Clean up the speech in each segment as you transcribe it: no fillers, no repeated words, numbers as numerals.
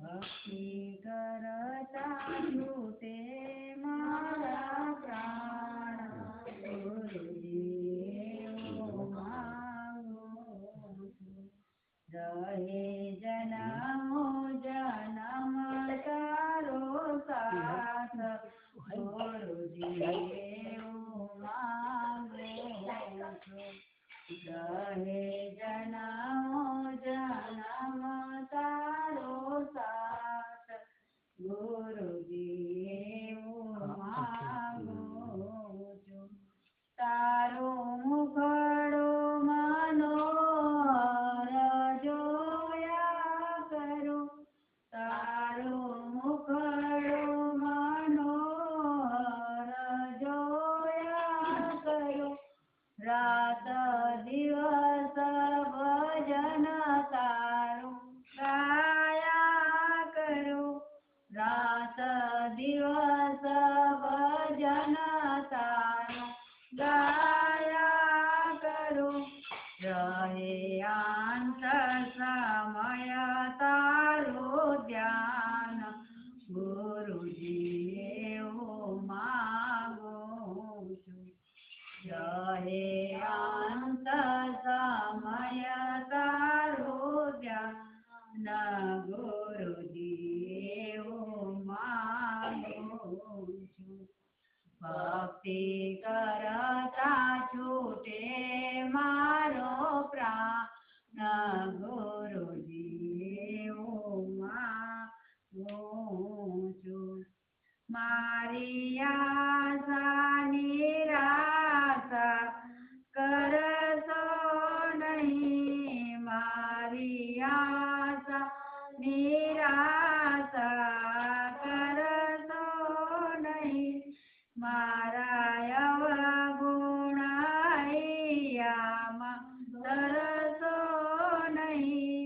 ભક્તિ કરતા છૂટે મારા પ્રાણ ગુરુજી એવું માંગુ છું. રહે જન્મો જન્મ તારો સાથ ગુરુજી એવું માંગુ છું. રહે જન્મો જન્મ તારો સાથ ગુરુજી એવું માંગુ છું. તારો મુખડો મનોહર જોયા કરું. તારો મુખડો મનોહર જોયા કરું. રાત દિવસ ભજન તારું ગાયા કરું. રાત દિવસ ભજન તારું ગાયા કરું. રહે અંતર સમય તારું ધ્યાન ગુરુજી એવું માંગુ છું. રહે અંતર સમય તારું ધ્યાન ગુરુજી એવું માંગુ છું. ભક્તિ કરતા છૂટે મારો પ્રાણ ગુરુજી એવું માંગુ છું. મારી આશા નિરાશા કરશો નહીં. મારી આશા નિરાશા કરશો નહીં. મારા અવગુણાઈયામાં ધરશો નહીં.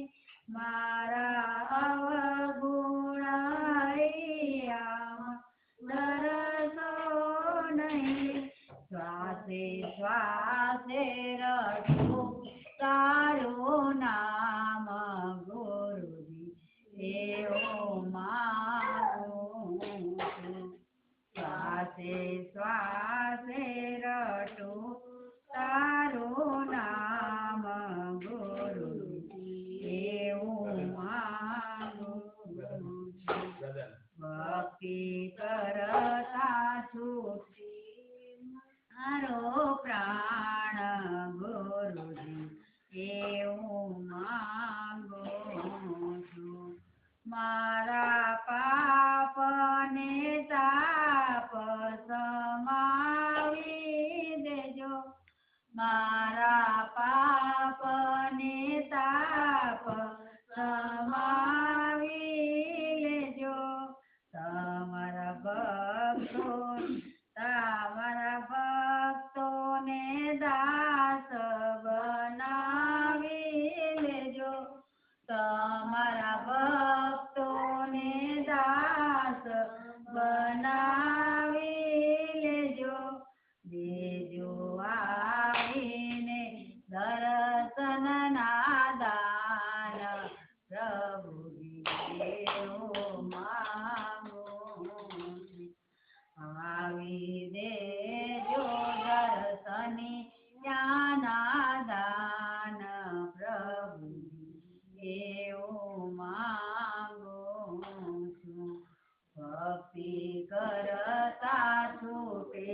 મારા અવગુણાઈયામાં ધરશો નહીં. શ્વાસે શ્વાસે રટું તારું નામ ગુરુજી એવું માંગુ છું. શ્વાસે શ્વાસે રટું તારું નામ ગુરુજી એવું માંગુ છું. ભક્તિ કરતા છૂટે મારો પ્રાણ ગુરુજી એવું માંગુ છું. મારા પાપ ને તાપ સમાવી દેજો. મારા પાપ ને તાપ સમાવી લેજો. તમારા ભક્તોને દાસ બનાવી લેજો. તમારા ભક્તોને દાસ બનાવી લેજો. દેજો આવીને દર્શનના દાન પ્રભુજી એવું માંગુ છું. આવી દેજો દર્શની જ્ઞાના દાન પ્રભુજી એવું માંગુ છું. ભક્તિ કરતા છૂટે